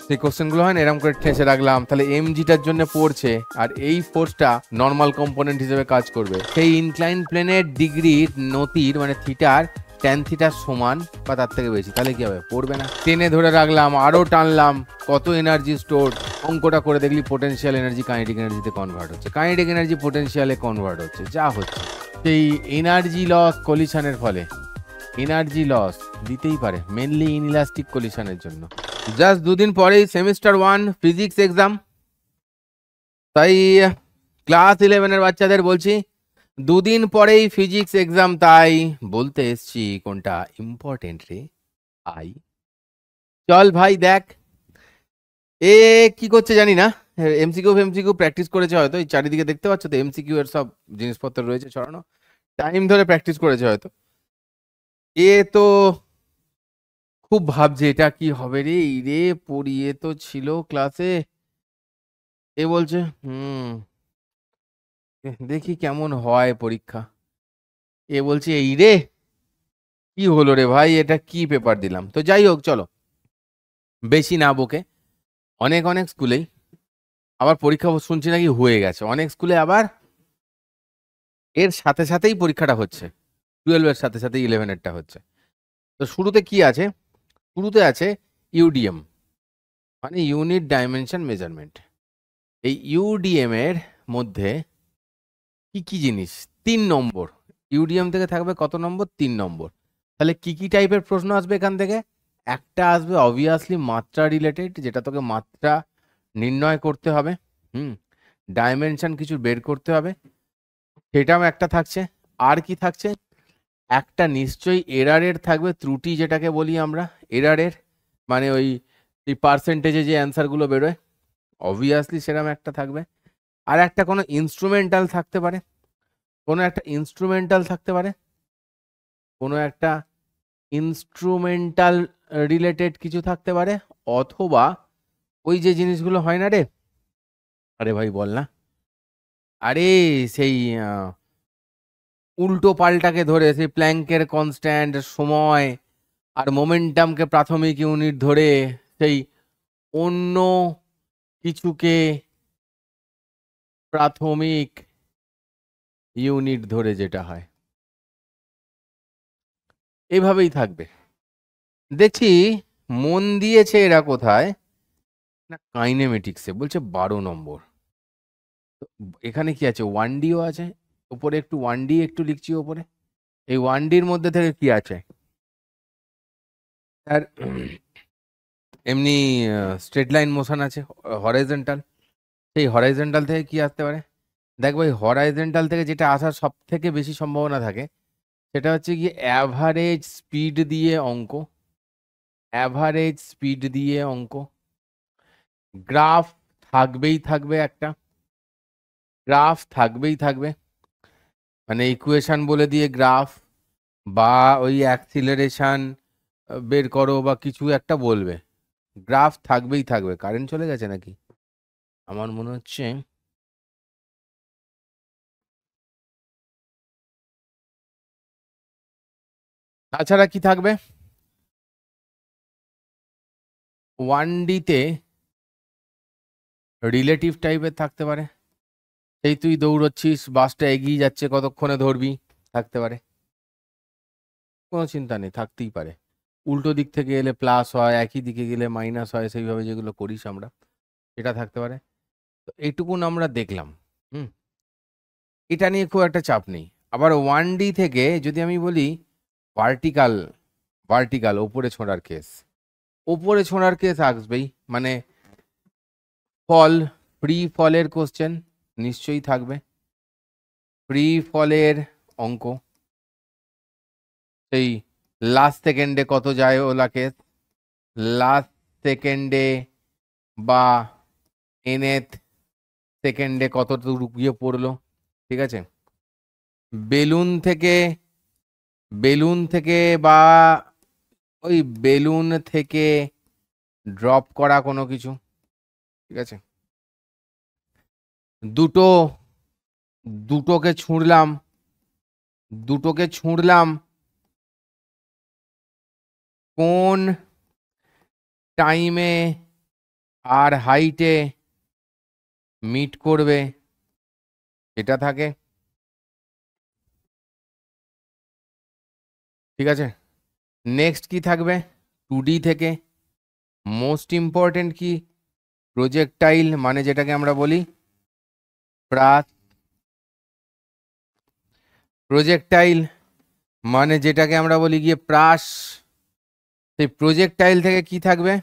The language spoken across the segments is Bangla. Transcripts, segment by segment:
সেই কোশ্চেনগুলো হয় না, এরকম করে ঠেসে রাখলাম, তাহলে এমজিটার জন্য পড়ছে আর এই ফোর্সটা নর্মাল কম্পোনেন্ট হিসেবে কাজ করবে। সেই ইনক্লাইন প্লেনের ডিগ্রির নতির মানে থিটার ট্যান থিটার সমান বা তার থেকে বেশি, তাহলে কি হবে? পড়বে না। টেনে ধরে রাখলাম, আরো টানলাম, কত এনার্জি স্টোর, অঙ্কটা করে দেখলি পোটেনশিয়াল এনার্জি কাইনেটিক এনার্জিতে কনভার্ট হচ্ছে, কাইনেটিক এনার্জি পোটেনশিয়ালে কনভার্ট হচ্ছে, যা হচ্ছে। সেই এনার্জি লস কলিশনের ফলে, এনার্জি লস দিতেই পারে মেনলি ইনইলাস্টিক কলিশনের জন্য। জাস্ট দুদিন পরেই সেমিস্টার 1 ফিজিক্স এক্সাম, তাই ক্লাস 11-এর বাচ্চাদের বলছি দুদিন পরেই ফিজিক্স এক্সাম, তাই বলতে এসছি কোনটা ইম্পর্টেন্ট রে। আই চল ভাই দেখ, এ কি করছে জানি না, এমসিকিউ প্র্যাকটিস করেছে হয়তো, এই চারিদিকে দেখতে পাচ্ছ তো এমসিকিউ এর সব জিনিসপত্র রয়েছে ছড়ানো, টাইম ধরে প্র্যাকটিস করেছে হয়তো। এ তো খুব ভাবছে এটা কি হবে রে, এই রে পড়িয়ে তো ছিল ক্লাসে, এ বলছে দেখি কেমন হয় পরীক্ষা। এ বলছে এই রে কি হলো রে ভাই, এটা কি পেপার দিলাম। তো যাই হোক চলো বেশি না বকে, অনেক অনেক স্কুলেই আবার পরীক্ষা শুনছি নাকি হয়ে গেছে, অনেক স্কুলে আবার এর সাথে সাথেই পরীক্ষাটা হচ্ছে, 12-এর সাথে সাথে 11-এরটা হচ্ছে। তো শুরুতে কি আছে? শুরুতে আছে ইউডিএম, মানে ইউনিট ডাইমেনশন মেজারমেন্ট। এই ইউডিএম এর মধ্যে কি কি জিনিস? 3 নম্বর ইউডিএম থেকে থাকবে, কত নম্বর? 3 নম্বর। তাহলে কি কি টাইপের প্রশ্ন আসবে এখান থেকে? একটা আসবে অবভিয়াসলি মাত্রা রিলেটেড, যেটা তোকে মাত্রা নির্ণয় করতে হবে, ডাইমেনশন কিছু বের করতে হবে, সেটাও একটা থাকছে। আর কি থাকছে? একটা নিশ্চয়ই এরারের থাকবে, ত্রুটি যেটাকে বলি আমরা এরারের, মানে ওই পার্সেন্টেজে যে অ্যান্সারগুলো বেরোয়, অবভিয়াসলি সেরকম একটা থাকবে। আর একটা কোনো ইনস্ট্রুমেন্টাল থাকতে পারে, কোনো একটা ইনস্ট্রুমেন্টাল থাকতে পারে, কোনো একটা ইনস্ট্রুমেন্টাল রিলেটেড কিছু থাকতে পারে, অথবা ওই যে জিনিসগুলো হয় না রে, আরে ভাই বল না, আরে সেই উল্টো পাল্টাকে ধরে, সেই প্ল্যাঙ্কের কনস্ট্যান্ট, সময় আর মোমেন্টামকে প্রাথমিক ইউনিট ধরে, সেই অন্য কিছুকে প্রাথমিক ইউনিট ধরে যেটা হয়, এভাবেই থাকবে। দেখছি মন দিয়েছে এরা কোথায় না, কাইনেমেটিক্সে বলছে 12 নম্বর। এখানে কি আছে? 1ডিও আছে উপরে, একটু 1ডি একটু লিখছি ওপরে। এই 1ডির মধ্যে থেকে কি আছে? আর এমনি স্ট্রেট লাইন মোশন আছে, হরাইজন্টাল। সেই হরাইজন্টাল থেকে কি আসতে পারে? দেখ ভাই, হরাইজন্টাল থেকে যেটা আসার সব থেকে বেশি সম্ভাবনা থাকে সেটা হচ্ছে কি অ্যাভারেজ স্পিড দিয়ে অঙ্ক, অ্যাভারেজ স্পিড দিয়ে অঙ্ক। গ্রাফ থাকবেই থাকবে, একটা গ্রাফ থাকবেই থাকবে, মানে ইকুয়েশন বলে দিয়ে গ্রাফ, বা ওই অ্যাক্সিলারেশন বের করো বা কিছু একটা বলবে, গ্রাফ থাকবেই থাকবে। কারেন্ট চলে গেছে নাকি আমার মনে হচ্ছে? তাছাড়া কি থাকবে? 1ডিতে রিলেটিভ টাইপের থাকতে পারে, সেই তুই দৌড়চ্ছিস, বাসটা এগিয়ে যাচ্ছে, কতক্ষণে ধরবি, থাকতে পারে, কোনো চিন্তা নেই, থাকতেই পারে। উল্টো দিক থেকে এলে প্লাস হয়, একই দিকে গেলে মাইনাস হয়, সেইভাবে যেগুলো করিস আমরা, এটা থাকতে পারে। তো এইটুকুন আমরা দেখলাম, হুম, এটা নিয়ে খুব একটা চাপ নেই। আবার 1ডি থেকে যদি আমি বলি ভার্টিক্যাল, ভার্টিক্যাল ওপরে ছোঁড়ার কেস, ওপরে ছোঁড়ার কেস আসবেই, মানে ফল, ফ্রি ফলের কোশ্চেন নিশ্চয়ই থাকবে, ফ্রি ফলের অঙ্ক, সেই লাস্ট সেকেন্ডে কত যায় ওলা কেস, লাস্ট সেকেন্ডে বা এনএথ সেকেন্ডে কত গিয়ে পড়লো, ঠিক আছে। বেলুন থেকে, বেলুন থেকে বা ওই বেলুন থেকে ড্রপ করা কোনো কিছু, ঠিক আছে। দুটো, দুটোকে ছুঁড়লাম, দুটোকে ছুঁড়লাম কোন টাইমে আর হাইটে মিট করবে, এটা থাকে। ঠিক আছে, নেক্সট কি থাকবে 2D থেকে? মোস্ট ইম্পর্টেন্ট কি প্রজেক্টাইল, মানে যেটাকে আমরা বলি প্রজেক্টাইল, মানে যেটাকে আমরা বলি গিয়ে প্রাস। সেই প্রজেক্টাইল থেকে কি থাকবে?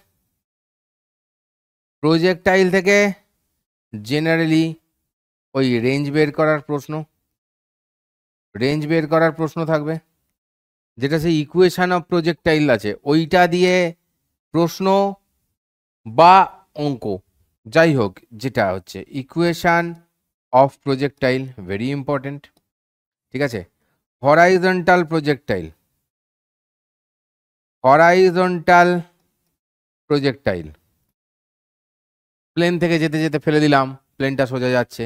প্রজেক্টাইল থেকে জেনারেলি ওই রেঞ্জ বের করার প্রশ্ন, রেঞ্জ বের করার প্রশ্ন থাকবে, যেটা সেই ইকুয়েশন অফ প্রজেক্টাইল আছে ওইটা দিয়ে প্রশ্ন বা অঙ্ক, যাই হোক যেটা হচ্ছে equation of projectile, very important. ঠিক আছে, horizontal projectile, horizontal projectile, plane থেকে যেতে যেতে ফেলে দিলাম, প্লেনটা সোজা যাচ্ছে,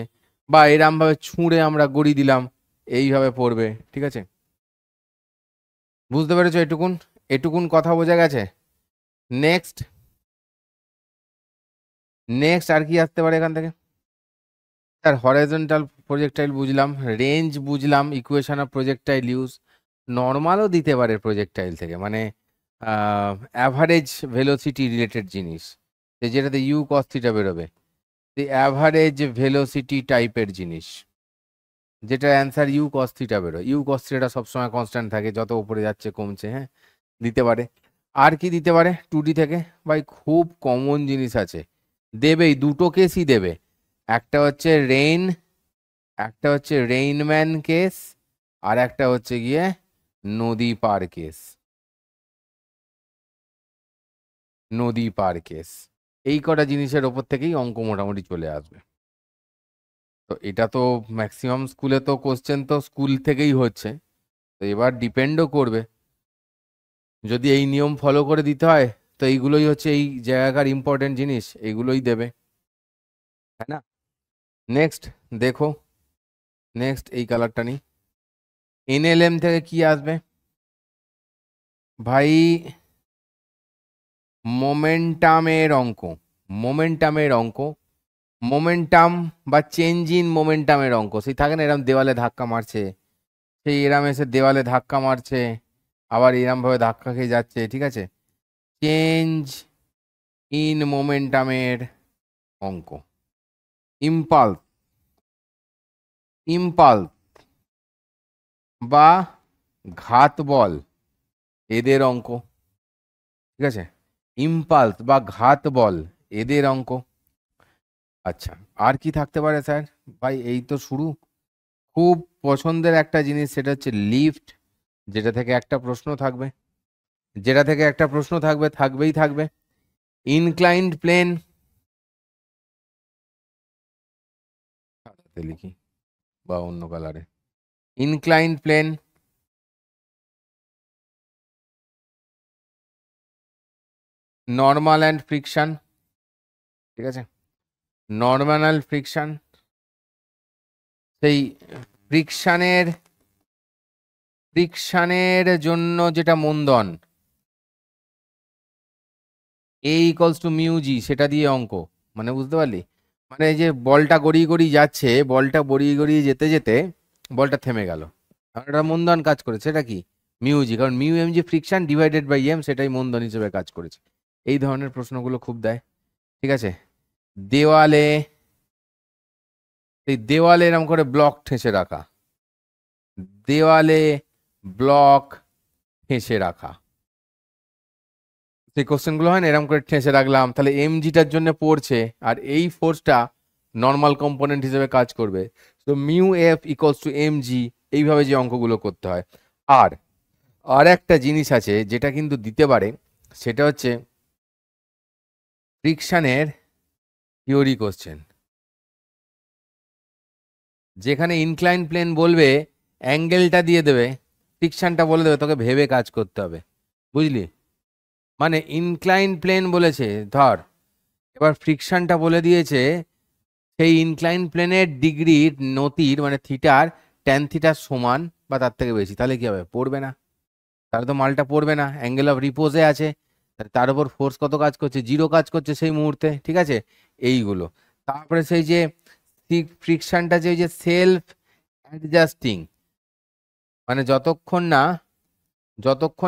বা এরমভাবে ছুঁড়ে আমরা গড়ি দিলাম, এইভাবে পড়বে। ঠিক আছে, বুঝতে পেরেছো? এটুকুন এটুকুন কথা বোঝা গেছে। নেক্সট নেক্সট আর কি আসতে পারে এখান থেকে? স্যার হরাইজন্টাল প্রজেক্টাইল বুঝলাম, রেঞ্জ বুঝলাম, ইকুয়েশন অফ প্রজেক্টাইল ইউজ, নর্মালও দিতে পারে প্রজেক্টাইল থেকে, মানে অ্যাভারেজ ভেলোসিটি রিলেটেড জিনিস, যেটাতে ইউ কস থিটা বেরোবে, অ্যাভারেজ ভেলোসিটি টাইপের জিনিস, যেটা অ্যান্সার ইউ কস থিটা বেরোয়। ইউ কস থিটা সবসময় কনস্ট্যান্ট থাকে, যত উপরে যাচ্ছে কমছে। হ্যাঁ, দিতে পারে। আর কি দিতে পারে 2D থেকে? ভাই খুব কমন জিনিস আছে, দেবেই, দুটো কেসই দেবে, একটা হচ্ছে রেইন, একটা হচ্ছে রেইনম্যান কেস, আর একটা হচ্ছে গিয়ে নদী পার কেস, নদী পার কেস। এই কটা জিনিসের ওপর থেকেই অঙ্ক মোটামুটি চলে আসবে। তো এটা তো ম্যাক্সিমাম স্কুলে তো কোশ্চেন তো স্কুল থেকেই হচ্ছে, তো এবার ডিপেন্ডও করবে, যদি এই নিয়ম ফলো করে দিতে হয় তো এইগুলোই হচ্ছে এই জায়গাকার ইম্পর্টেন্ট জিনিস, এইগুলোই দেবে, তাই না? নেক্সট দেখো, নেক্সট এই কালারটা নিই, এনএলএম থেকে কি আসবে ভাই? মোমেন্টামের অঙ্ক, মোমেন্টামের অঙ্ক, মোমেন্টাম বা চেঞ্জ ইন মোমেন্টামের অঙ্ক। সেই থাকে না, এরম দেওয়ালে ধাক্কা মারছে, সেই এরম এসে দেওয়ালে ধাক্কা মারছে, আবার এরম ভাবে ধাক্কা খেয়ে যাচ্ছে। ঠিক আছে, চেঞ্জ ইন মোমেন্টামের অঙ্ক, ইম্পালস, ইম্পালস বা ঘাত বল, এদের অঙ্ক। ঠিক আছে, ইম্পালস বা ঘাত বল, এদের অঙ্ক। আচ্ছা, আর কি থাকতে পারে স্যার? ভাই এই তো শুরু, খুব পছন্দের একটা জিনিস, সেটা হচ্ছে লিফট, যেটা থেকে একটা প্রশ্ন থাকবে, যেটা থেকে একটা প্রশ্ন থাকবে, থাকবেই থাকবে। ইনক্লাইন্ড প্লেন, লিখি বা অন্য কালারে, inclined plane, normal and friction. ঠিক আছে, নর্মাল অ্যান্ড ফ্রিকশন, সেই ফ্রিকশনের ফ্রিকশনের জন্য যেটা মন্দন, এ ইকলস টু মিউ জি, সেটা দিয়ে অঙ্ক, মানে বুঝতে পারলি? মানে এই যে বলটা গড়িয়ে গড়িয়ে যাচ্ছে, বলটা গড়িয়ে গড়িয়ে যেতে যেতে বলটা থেমে গেল, একটা মন্দন কাজ করেছে, সেটা কি? মিউ জি, কারণ mu m g friction divided by m, সেটাই মন্দন হিসেবে কাজ করেছে। এই ধরনের প্রশ্নগুলো খুব দেয়। ঠিক আছে, দেওয়ালে, এই দেওয়ালে এরকম করে ব্লক ঠেসে রাখা, দেওয়ালে ব্লক ঠেসে রাখা, সেই কোশ্চেনগুলো হয় না, এরকম করে ঠেসে রাখলাম, তাহলে এমজিটার জন্য পড়ছে, আর এই ফোর্সটা নর্মাল কম্পোনেন্ট হিসেবে কাজ করবে, তো mu f equals to m g, এইভাবে যে অঙ্কগুলো করতে হয়। আর আর একটা জিনিস আছে যেটা কিন্তু দিতে পারে, সেটা হচ্ছে ফ্রিকশনের থিওরি কোশ্চেন, যেখানে ইনক্লাইন প্লেন বলবে, অ্যাঙ্গেলটা দিয়ে দেবে, ফ্রিকশনটা বলে দেবে, তোকে ভেবে কাজ করতে হবে, বুঝলি? মানে ইনক্লাইন প্লেন বলেছে ধর, এবার ফ্রিকশনটা বলে দিয়েছে সেই ইনক্লাইন প্লেনের ডিগ্রি নতির, মানে থিটার ট্যান থিটার সমান বা তার থেকে বেশি, তাহলে কি হবে? পড়বে না, তাহলে তো মালটা পড়বে না, অ্যাঙ্গেল অফ রিপোজে আছে, তার উপর ফোর্স কত কাজ করছে, জিরো কাজ করছে সেই মুহূর্তে, ঠিক আছে। এইগুলো তারপরে সেই যে ফ্রিকশনটা যে সেলফ অ্যাডজাস্টিং, মানে যতক্ষণ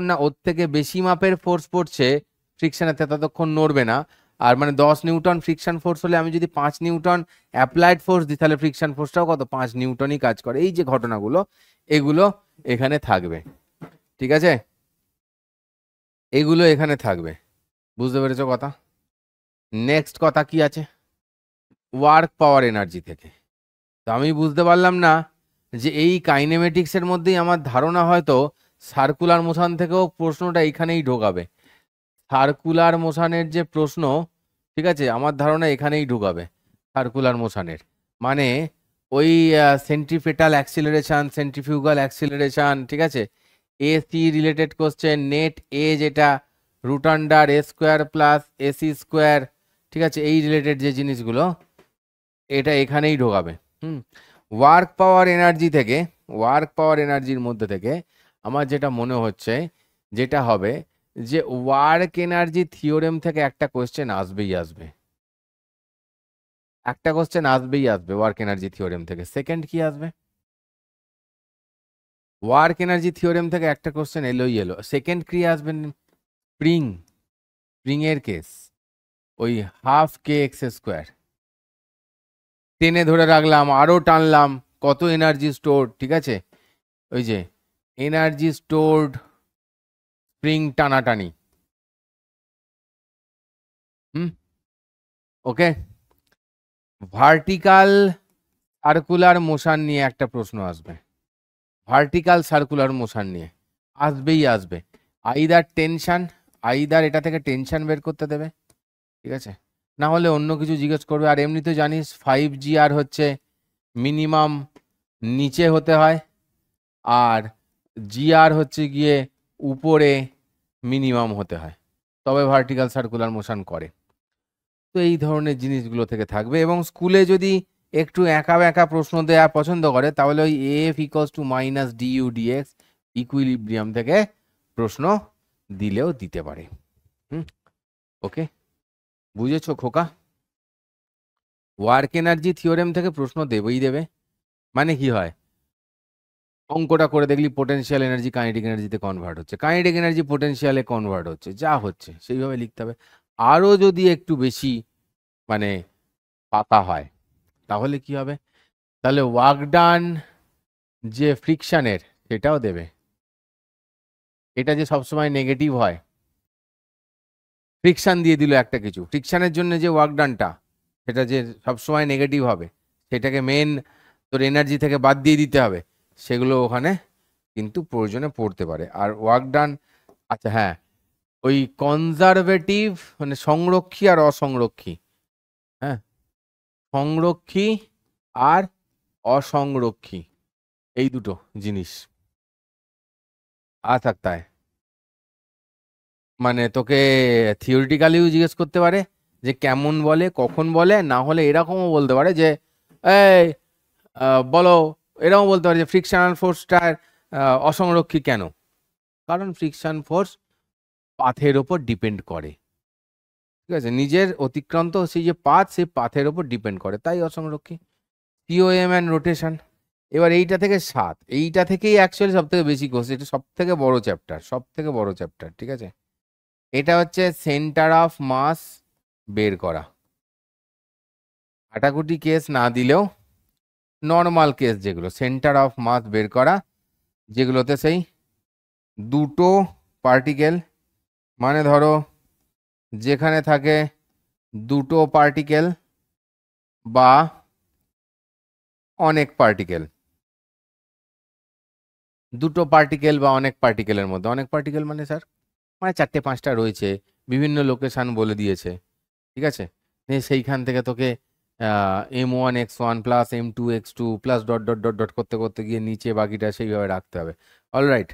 না ওর থেকে বেশি মাপের ফোর্স পড়ছে ফ্রিকশনেতে ততক্ষণ নড়বে না। আর মানে 10 নিউটন ফ্রিকশন ফোর্স হলে আমি যদি 5 নিউটন অ্যাপ্লাইড ফোর্স দিই তাহলে ফ্রিকশন ফোর্সটাও কত, 5 নিউটনই কাজ করে। এই যে ঘটনাগুলো এগুলো এখানে থাকবে, ঠিক আছে, এগুলো এখানে থাকবে। বুঝতে পেরেছো কথা? নেক্সট কথা কি আছে, ওয়ার্ক পাওয়ার এনার্জি থেকে। তো আমি বুঝতে পারলাম না যে এই কাইনেমেটিক্সের মধ্যেই আমার ধারণা হয়তো সার্কুলার মোশন থেকেও প্রশ্নটা এইখানেই ঢোকাবে। সার্কুলার মোশনের যে প্রশ্ন, ঠিক আছে, আমার ধারণা এখানেই ঢুকাবে সার্কুলার মোশনের। মানে ওই সেন্ট্রিপেটাল অ্যাক্সিলারেশন, সেন্ট্রিফিউগাল অ্যাক্সিলারেশন, ঠিক আছে, এসি রিলেটেড কোশ্চেন, নেট এ যেটা রুট আন্ডার এ স্কোয়ার প্লাস এসি স্কোয়ার, ঠিক আছে, এই রিলেটেড যে জিনিসগুলো এটা এখানেই ঢোকাবে। ওয়ার্ক পাওয়ার এনার্জি থেকে, ওয়ার্ক পাওয়ার এনার্জির মধ্যে থেকে আমার যেটা মনে হচ্ছে যেটা হবে যে ওয়ার্ক এনার্জি থিওরেম থেকে একটা কোশ্চেন আসবেই আসবে, একটা কোশ্চেন আসবেই আসবে ওয়ার্ক এনার্জি থিওরেম থেকে। সেকেন্ড কি আসবে, ওয়ার্ক এনার্জি থিওরেম থেকে একটা কোশ্চেন এলোই এলো, সেকেন্ড কি আসবে, স্প্রিং, স্প্রিং এর কেস, ওই হাফ কে এক্স স্কোয়ার টেনে ধরে রাখলাম আরো টানলাম, কত এনার্জি স্টোর, ঠিক আছে, ওই যে এনার্জি স্টোরড স্প্রিং টানাটানি। ওকে, ভার্টিক্যাল সার্কুলার মোশন নিয়ে একটা প্রশ্ন আসবে, ভার্টিক্যাল সার্কুলার মোশন নিয়ে আসবেই আসবে। আইদার টেনশন, আইদার এটা থেকে টেনশন বের করতে দেবে, ঠিক আছে, না হলে অন্য কিছু জিজ্ঞেস করবে। আর এমনিতে জানিস 5G আর হচ্ছে মিনিমাম নিচে হতে হয়, আর জিআর হচ্ছে গিয়ে উপরে মিনিমাম হতে হয়, তবে ভার্টিক্যাল সার্কুলার মোশন করে। তো এই ধরনের জিনিসগুলো থেকে থাকবে। এবং স্কুলে যদি একটু একা বেঁকা প্রশ্ন দেওয়া পছন্দ করে তাহলে ওই f equals to minus du dx equilibrium থেকে প্রশ্ন দিলেও দিতে পারে। ওকে, বুঝেছো খোকা? ওয়ার্ক এনার্জি থিওরেম থেকে প্রশ্ন দেবেই দেবে। মানে কি হয়, অঙ্কটা করে দেখলি পোটেনশিয়াল এনার্জি কাইনেটিক এনার্জিতে কনভার্ট হচ্ছে, কাইনেটিক এনার্জি পোটেনশিয়ালে কনভার্ট হচ্ছে, যা হচ্ছে সেইভাবে লিখতে হবে। আরও যদি একটু বেশি মানে পাতা হয় তাহলে কি হবে, তাহলে ওয়ার্ক ডান যে ফ্রিকশনের সেটাও দেবে। এটা যে সবসময় নেগেটিভ হয়, ফ্রিকশন দিয়ে দিল একটা কিছু, ফ্রিকশনের জন্য যে ওয়ার্ক ডানটা সেটা যে সবসময় নেগেটিভ হবে, সেটাকে মেন তোর এনার্জি থেকে বাদ দিয়ে দিতে হবে, সেগুলো ওখানে কিন্তু প্রয়োজনে পড়তে পারে। আর ওয়ার্ক ডান, আচ্ছা হ্যাঁ, ওই কনজারভেটিভ মানে সংরক্ষী আর অসংরক্ষী, হ্যাঁ, সংরক্ষী আর অসংরক্ষী এই দুটো জিনিস থাকতে হয়। মানে তোকে থিওরিটিক্যালিও জিজ্ঞেস করতে পারে যে কেমন বলে, কখন বলে, না হলে এরকমও বলতে পারে যে এই বলো, এরকমও বলতে পারে যে ফ্রিকশনাল ফোর্সটার অসংরক্ষী কেন, কারণ ফ্রিকশন ফোর্স পাথের ওপর ডিপেন্ড করে, ঠিক আছে, নিজের অতিক্রান্ত সেই যে পাথ সেই পাথের ওপর ডিপেন্ড করে, তাই অসংরক্ষী। সিওএম অ্যান্ড রোটেশন, এবার এইটা থেকে 7, এইটা থেকেই অ্যাকচুয়ালি সব থেকে বেশি কোর্স, এটা সব থেকে বড় চ্যাপ্টার, সব থেকে বড় চ্যাপ্টার, ঠিক আছে। এটা হচ্ছে সেন্টার অফ মাস বের করা, কাটাকুটি কেস না দিলেও নর্মাল কেস যেগুলো সেন্টার অফ মাস বের করা, যেগুলোতে সেই দুটো পার্টিকেল, মানে ধরো যেখানে থাকে দুটো পার্টিকেল বা অনেক পার্টিকেল, দুটো পার্টিকেল বা অনেক পার্টিকেলের মধ্যে, অনেক পার্টিকেল মানে স্যার মানে 4-5টা রয়েছে, বিভিন্ন লোকেশন বলে দিয়েছে, ঠিক আছে, সেইখান থেকে তোকে M1x1 plus M2x2 plus dot dot dot dot করতে করতে গিয়ে নিচে বাকিটা সেইভাবে রাখতে হবে। অলরাইট,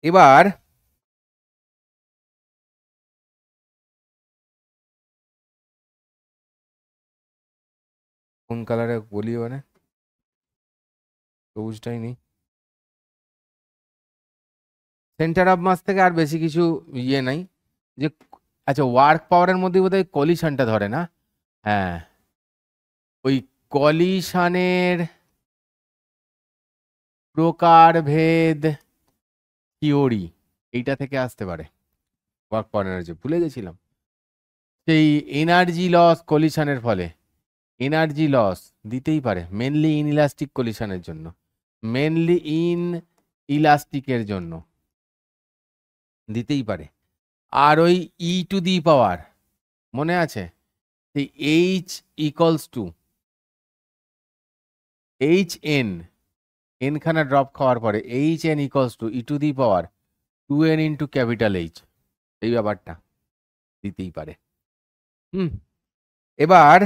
এবার কোন কালারে বলি, মানে সবুজটাই নেই। সেন্টার অফ মাস থেকে আর বেশি কিছু ইয়ে নাই, যে আচ্ছা ওয়ার্ক পাওয়ারের মধ্যে বোধহয় কলিশনটা ধরে না? হ্যাঁ, ওই কলিশনের প্রকারভেদ থিওরি এইটা থেকে আসতে পারে। ওয়ার্ক পাওয়ার এনার্জি ভুলে গেছিলাম। সেই এনার্জি লস কলিশনের ফলে এনার্জি লস দিতেই পারে, মেনলি ইন ইলাস্টিক কলিশনের জন্য, মেনলি ইন ইলাস্টিকের জন্য দিতেই পারে। আর ওই ই টু দি পাওয়ার মনে আছে, সেই H equals to H N, N খানা ড্রপ খাওয়ার পরে H N equals to E to the power 2n into capital H, এই ব্যাপারটা দিতেই পারে। হুম, এবার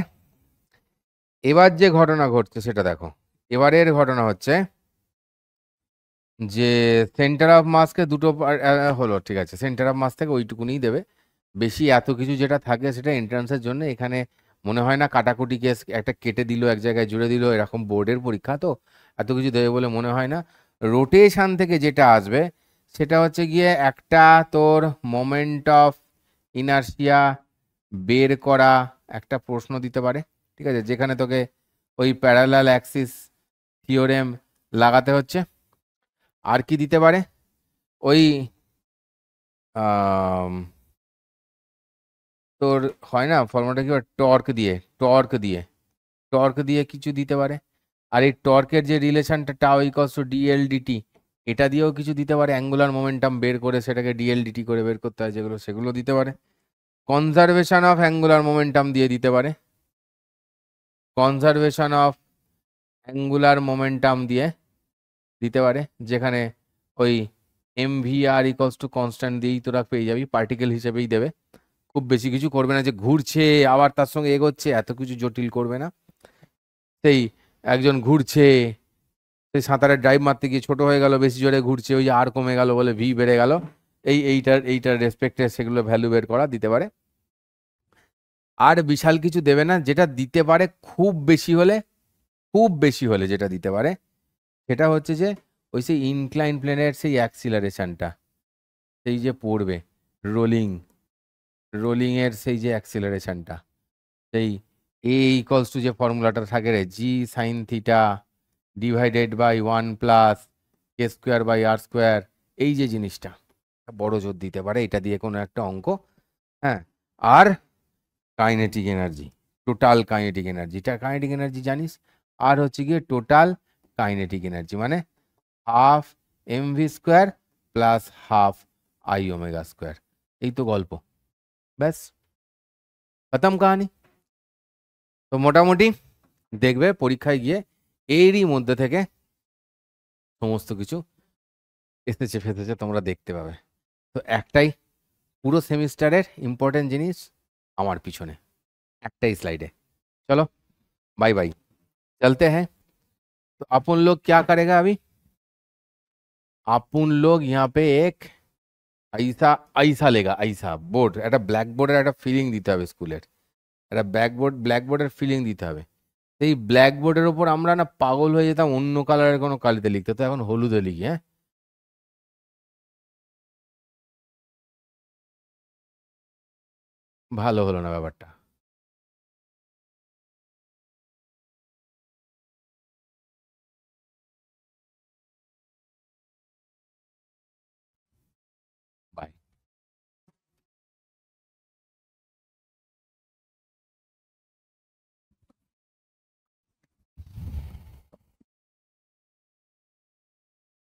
এবার যে ঘটনা ঘটছে সেটা দেখো। এবারের ঘটনা হচ্ছে যে সেন্টার অফ মাসকে দুটো হলো, ঠিক আছে, সেন্টার অফ মাস থেকে ওইটুকুনিই দেবে, বেশি এত কিছু যেটা থাকে সেটা এন্ট্রান্সের জন্য। এখানে মনে হয় না কাটাকুটি কেস একটা কেটে দিল এক জায়গায় জুড়ে দিল, এরকম বোর্ডের পরীক্ষা তো এত কিছু দেবে বলে মনে হয় না। রোটেশন থেকে যেটা আসবে সেটা হচ্ছে গিয়ে একটা তোর মোমেন্ট অফ ইনার্শিয়া বের করা একটা প্রশ্ন দিতে পারে, ঠিক আছে, যেখানে তোকে ওই প্যারালাল অ্যাক্সিস থিওরেম লাগাতে হচ্ছে। আর কি দিতে পারে, ওই আম, তোর হয় না ফর্মুলাটা কি, টর্ক দিয়ে টর্ক দিয়ে টর্ক দিয়ে কিছু দিতে পারে। আর এই টর্কের যে রিলেশনটা টাও ইকলস টু ডিএল ডিটি, এটা দিয়েও কিছু দিতে পারে, অ্যাঙ্গুলার মোমেন্টাম বের করে সেটাকে ডিএল ডিটি করে বের করতে হয় যেগুলো, সেগুলো দিতে পারে। কনজারভেশন অফ অ্যাঙ্গুলার মোমেন্টাম দিয়ে দিতে পারে, কনজারভেশন অফ অ্যাঙ্গুলার মোমেন্টাম দিয়ে দিতে পারে, যেখানে ওই m v r equals to constant দিয়েই তোরা পেয়ে যাবি, পার্টিকেল হিসেবেই দেবে। খুব বেশি কিছু করবে না যে ঘুরছে আবার তার সঙ্গে এগোচ্ছে, এত কিছু জটিল করবে না। সেই একজন ঘুরছে, সেই সাঁতারের ড্রাইভ মারতে গিয়ে ছোট হয়ে গেল, বেশি জোরে ঘুরছে, ওই যে আর কমে গেল বলে ভি বেড়ে গেল, এইটার রেসপেক্টে সেগুলো ভ্যালু বের করা দিতে পারে। আর বিশাল কিছু দেবে না। যেটা দিতে পারে খুব বেশি হলে, খুব বেশি হলে যেটা দিতে পারে সেটা হচ্ছে যে ওই সেই ইনক্লাইন প্লেনের সেই অ্যাক্সিলারেশনটা, সেই যে পড়বে রোলিং, রোলিংয়ের সেই যে অ্যাক্সিলারেশনটা, সেই এ ইকলস টু যে ফর্মুলাটা থাকে রে, g sine theta divided by 1 + k square by r square, এই যে জিনিসটা বড় জোর দিতে পারে এটা দিয়ে কোনো একটা অঙ্ক। হ্যাঁ, আর kinetic energy, total kinetic energy, kinetic energy জানিস, আর হচ্ছে গিয়ে টোটাল কাইনেটিক এনার্জি মানে half M V square plus half I omega square. এই তো গল্প, ব্যাস খতম কাহানি। তো মোটামুটি দেখবে পরীক্ষায় গিয়ে এরই মধ্যে থেকে সমস্ত কিছু এসেছে ফেসেছে তোমরা দেখতে পাবে। তো একটাই পুরো সেমিস্টারের ইম্পর্টেন্ট জিনিস আমার পিছনে একটাই স্लाइड है। चलो बाय बाय, चलते हैं। तो अपन लोग क्या करेगा अभी, अपन लोग यहाँ पे एक ऐसा ऐसा लेगा, ऐसा বোর্ড, একটা ব্ল্যাকবোর্ডের একটা ফিলিং দিতে হবে স্কুলের, একটা ব্ল্যাকবোর্ডের ফিলিং দিতে হবে। সেই ব্ল্যাকবোর্ডের ওপর আমরা না পাগল হয়ে যেতাম অন্য কালারের কোনো কালিতে লিখতে, তো এখন হলুদে লিখি। হ্যাঁ, ভালো হলো না ব্যাপারটা।